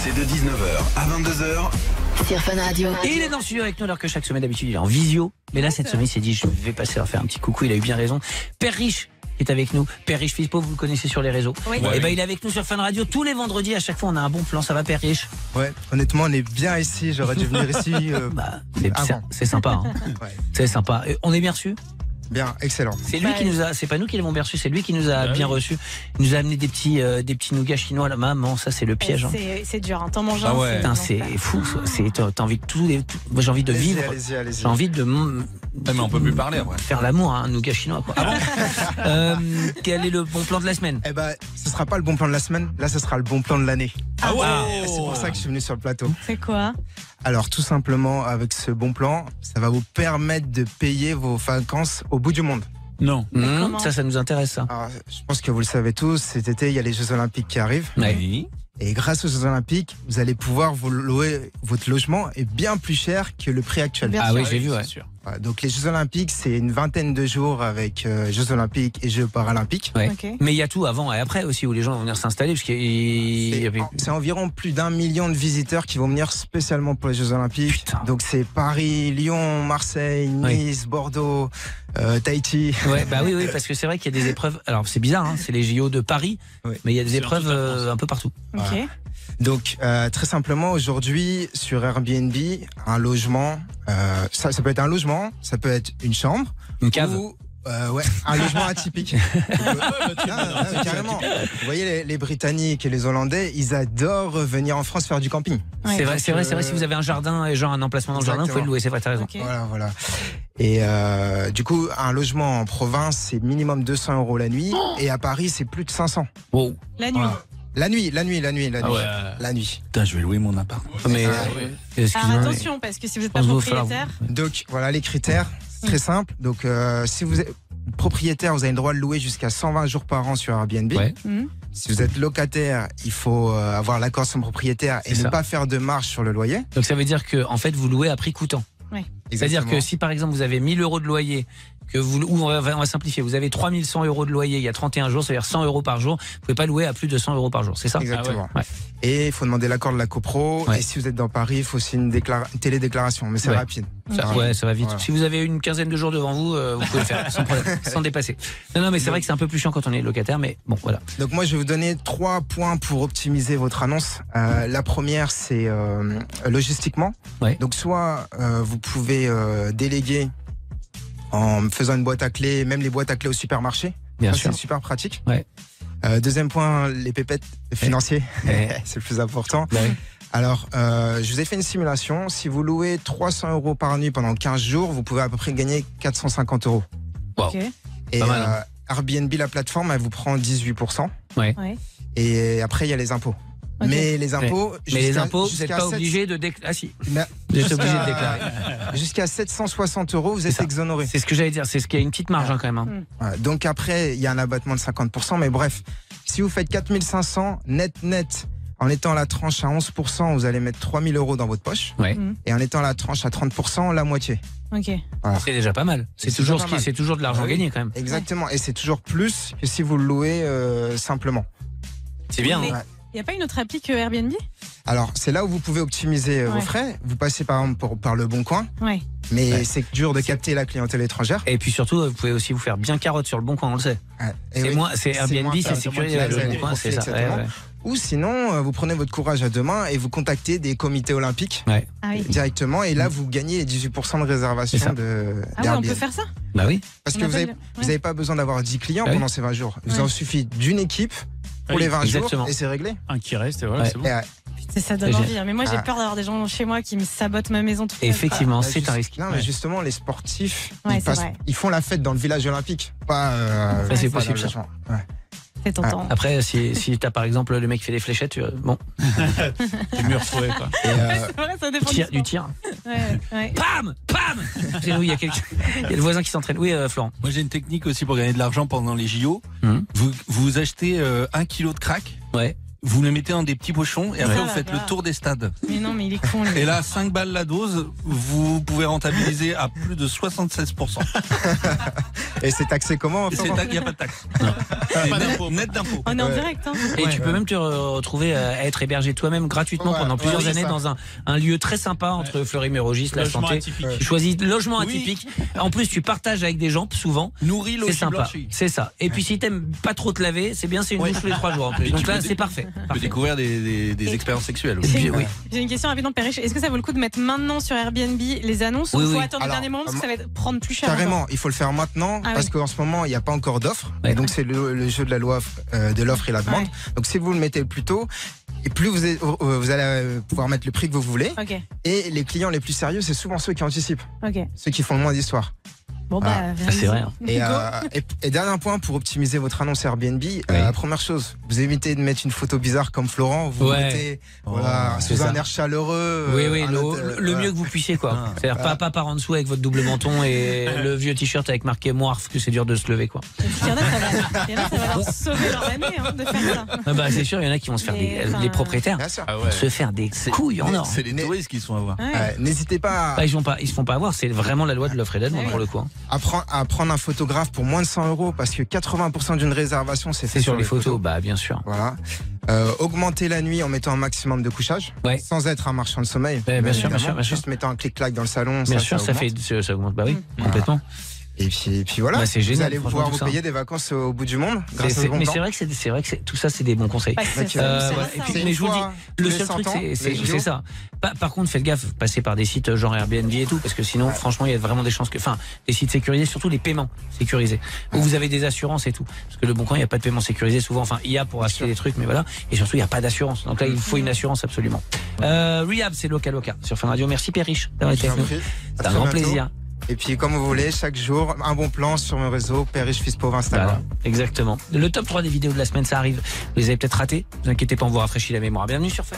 C'est de 19h à 22h. Sur Fun Radio. Et il est dans le studio avec nous alors que chaque semaine d'habitude il est en visio. Mais là cette semaine il s'est dit je vais passer leur faire un petit coucou, il a eu bien raison. Père Riche est avec nous. Père Riche Fils Pauvre, vous le connaissez sur les réseaux. Oui. Et ben il est avec nous sur Fun Radio tous les vendredis. À chaque fois on a un bon plan. Ça va Père Riche? Ouais, honnêtement, on est bien ici. J'aurais dû venir ici. C'est sympa. Hein. Ouais. C'est sympa. Et on est bien reçus? Bien, excellent. C'est lui qui nous a, c'est pas nous qui l'avons bien reçu, c'est lui qui nous a bien reçus. Il nous a amené des petits nougats chinois là, maman, ça c'est le piège. Hein. C'est dur, hein. T'en manges un. Putain, c'est fou, t'as envie de moi j'ai envie de vivre. Allez-y. J'ai envie de mais on peut plus parler après. faire l'amour, un nougat chinois quoi. Ah bon quel est le bon plan de la semaine? Eh ben, ce sera pas le bon plan de la semaine. Là, ce sera le bon plan de l'année. Ah ouais. C'est pour ça que je suis venu sur le plateau. C'est quoi? Alors, tout simplement, avec ce bon plan, ça va vous permettre de payer vos vacances au bout du monde. Non. comment Ça nous intéresse ça. Alors, je pense que vous le savez tous, cet été, il y a les Jeux Olympiques qui arrivent. Oui. Et grâce aux Jeux Olympiques, vous allez pouvoir vous louer votre logement est bien plus cher que le prix actuel. Bien Ah sûr. oui, j'ai vu, ouais. C'est sûr. Voilà, donc les Jeux Olympiques, c'est une vingtaine de jours avec Jeux Olympiques et Jeux Paralympiques. Ouais. Ok. Mais il y a tout avant et après aussi où les gens vont venir s'installer parce C'est environ plus d'1 million de visiteurs qui vont venir spécialement pour les Jeux Olympiques. Putain. Donc c'est Paris, Lyon, Marseille, Nice, Bordeaux, Tahiti. Ouais, bah oui, parce que c'est vrai qu'il y a des épreuves. Alors c'est bizarre, hein, c'est les JO de Paris, Oui. mais il y a des C'est épreuves dans toute la France. un peu partout. Ok. Voilà. Donc très simplement aujourd'hui sur Airbnb, un logement, ça peut être un logement, ça peut être une chambre Une cave. ou un logement atypique. Non, carrément. Vous voyez les Britanniques et les Hollandais, ils adorent venir en France faire du camping. Ouais. C'est vrai. Si vous avez un jardin et genre un emplacement dans le jardin, vous pouvez le louer. C'est vrai, t'as raison. Ok. Voilà. Et du coup, un logement en province, c'est minimum 200 € la nuit. Et à Paris, c'est plus de 500. Wow. La nuit. Voilà. La nuit. Ah ouais. La nuit. Putain, je vais louer mon appart. Mais Alors excusez-moi. mais- attention, parce que si vous n'êtes pas pense qu'il va falloir- propriétaire, Donc voilà les critères, c'est très simple. Donc si vous êtes propriétaire, vous avez le droit de louer jusqu'à 120 jours par an sur Airbnb. Ouais. Si vous êtes locataire, il faut avoir l'accord de son propriétaire et C'est ne ça. pas faire de marge sur le loyer. Donc ça veut dire que en fait vous louez à prix coûtant. C'est-à-dire que si par exemple vous avez 1000 € de loyer, que on va simplifier, vous avez 3100 € de loyer il y a 31 jours, c'est-à-dire 100 € par jour, vous pouvez pas louer à plus de 100 € par jour, c'est ça? Exactement. Ah ouais. Et il faut demander l'accord de la copro. Ouais. Et si vous êtes dans Paris, il faut aussi une télédéclaration, mais c'est Ouais. rapide. Ça va vite. Voilà. Si vous avez une quinzaine de jours devant vous, vous pouvez le faire sans problème, sans dépasser. Non, mais c'est vrai que c'est un peu plus chiant quand on est locataire, mais bon, voilà. Donc moi, je vais vous donner 3 points pour optimiser votre annonce. La première, c'est logistiquement. Ouais. Donc soit vous pouvez déléguer en faisant une boîte à clés, même les boîtes à clés au supermarché. Bien Ça, sûr. c'est super pratique. Ouais. Deuxième point, les pépettes financiers. C'est le plus important. Bah oui. Alors, je vous ai fait une simulation. Si vous louez 300 € par nuit pendant 15 jours, vous pouvez à peu près gagner 450 €. Wow. ok. Et Pas mal, hein. Airbnb, la plateforme, elle vous prend 18%. Ouais. Et après, il y a les impôts. Ok. Mais les impôts, Mais les jusqu'à- impôts, vous n'êtes jusqu'à pas 7 obligé de déclarer. Ah si, Mais- vous êtes obligé de jusqu'à- déclarer. Jusqu'à 760 €, vous êtes ça. exonéré. C'est ce que j'allais dire, c'est ce qu'il y a une petite marge hein, quand même. Hein. Voilà. Donc après, il y a un abattement de 50%. Mais bref, si vous faites 4500 net, en étant à la tranche à 11%, vous allez mettre 3000 € dans votre poche. Ouais. Et en étant à la tranche à 30%, la moitié. Ok. C'est déjà pas mal. C'est C'est toujours déjà pas mal. c'est toujours de l'argent Ah oui. gagné quand même. Exactement. Et c'est toujours plus que si vous le louez simplement. C'est bien. Mais- hein. Il n'y a pas une autre appli que Airbnb? Alors, c'est là où vous pouvez optimiser vos Ouais. frais. Vous passez par exemple par le Bon Coin, Ouais. mais Ouais. c'est dur de capter la clientèle étrangère. Et puis surtout, vous pouvez aussi vous faire bien carotte sur le bon coin, on le sait. Ouais. Et C'est oui. moins, c'est Airbnb, moins c'est ça, sécurisé. moins Le ça, bon les coin, c'est profils, ça. etc. Ouais. Ou sinon, vous prenez votre courage à deux mains et vous contactez des comités olympiques Ouais. Ah oui. directement. Et là, vous gagnez les 18% de C'est ça. réservation de Ah ouais, on d'Airbnb. peut faire ça? Bah oui. Parce On que vous appelle- n'avez pas besoin d'avoir 10 clients Ah oui. pendant ces 20 jours. Il Ouais. en suffit d'une équipe pour les 20 exactement. jours et c'est réglé. Un qui reste et voilà, Ouais. c'est bon. Et, Ça donne J'ai- envie. hein. Mais moi, j'ai Ah. peur d'avoir des gens chez moi qui me sabotent ma maison toute seule. Effectivement, bah, c'est juste- un risque. Non, mais Ouais. justement, les sportifs, Ouais, c'est ils, vrai. ils font la fête dans le village olympique. Pas. Ça, c'est pas possible, dans le ça. logement. Ouais. C'est tentant. Après, si t'as par exemple le mec qui fait des fléchettes, bon, C'est mieux retrouvé quoi. Et, C'est vrai, ça dépend du sport. tir. Ouais. Pam C'est oui, il y a le voisin qui s'entraîne. Oui, Florent. Moi j'ai une technique aussi pour gagner de l'argent pendant les JO. Mhm. Vous achetez 1 kilo de crack, Ouais. vous les mettez dans des petits pochons et après Ça vous va faites pas. le tour des stades. Mais non, mais il est con. Lui. Et là, 5 balles la dose, vous pouvez rentabiliser à plus de 76%. Et c'est taxé comment? Il n'y a pas de taxe. Net d'impôt. On est en direct. Hein. Et tu peux même te retrouver à être hébergé toi-même gratuitement pendant plusieurs années dans un lieu très sympa entre Fleury-Mérogis, la Logement Santé. atypique. Tu choisis logement atypique. En plus, tu partages avec des gens souvent. Nourri, C'est sympa. C'est ça. Et puis si t'aimes pas trop te laver, c'est bien, c'est une douche tous les 3 jours en plus. Donc là, c'est parfait. Tu peux découvrir des expériences sexuelles aussi. Puis, oui. J'ai une question rapidement, Perriche. Est-ce que ça vaut le coup de mettre maintenant sur Airbnb les annonces ou il faut attendre le dernier moment parce que ça va prendre plus cher? Carrément, il faut le faire maintenant parce qu'en ce moment, il n'y a pas encore d'offre. Ouais. Et donc, c'est le jeu de la loi de l'offre et la demande. Donc, si vous le mettez plus tôt, et plus vous allez pouvoir mettre le prix que vous voulez. Ok. Et les clients les plus sérieux, c'est souvent ceux qui anticipent, Ok. ceux qui font le moins d'histoire. Bon, bah, c'est vrai. Et dernier point pour optimiser votre annonce Airbnb, première chose, vous évitez de mettre une photo bizarre comme Florent, vous mettez sous un air chaleureux. Oui, le mieux que vous puissiez, quoi. C'est-à-dire pas par en dessous avec votre double menton et le vieux t-shirt avec marqué Moirf, que c'est dur de se lever, quoi. Il y en a, ça va leur sauver leur année de faire ça. Bah, c'est sûr, il y en a qui vont se faire les propriétaires. Bien sûr. Se faire des couilles en or. C'est les touristes qui sont à voir. N'hésitez pas Bah, ils se font pas avoir, c'est vraiment la loi de l'offre et de la demande pour le coup. à prendre un photographe pour moins de 100 € parce que 80% d'une réservation c'est fait sur les photos. Bah bien sûr. Voilà. Augmenter la nuit en mettant un maximum de couchage, sans être un marchand de sommeil. Bien sûr. Juste mettant un clic-clac dans le salon. Bien sûr, ça augmente. Bah oui, complètement. Et puis voilà, bah, c'est génial, vous allez pouvoir vous payer des vacances au bout du monde grâce au bon mais plan. c'est vrai que tout ça c'est des bons conseils. Bah, Mais je vous le dis, le seul truc c'est ça. Par contre, faites gaffe, passez par des sites genre Airbnb et tout, parce que sinon, franchement, il y a vraiment des chances que, des sites sécurisés, surtout les paiements sécurisés, où vous avez des assurances et tout. Parce que le bon coin, il n'y a pas de paiement sécurisé souvent. Enfin, il y a pour acheter des trucs, mais voilà. Et surtout, il n'y a pas d'assurance. Donc là, il faut une assurance absolument. Rehab, c'est Loca sur Fun Radio. Merci Perriche d'avoir été avec nous. C'est un grand plaisir. Et puis, comme vous voulez, chaque jour, un bon plan sur mon réseau, Perriche Fils Pauvre Instagram. Voilà, exactement. Le top 3 des vidéos de la semaine, ça arrive. Vous les avez peut-être ratés. Ne vous inquiétez pas, on vous rafraîchit la mémoire. Bienvenue sur Fun.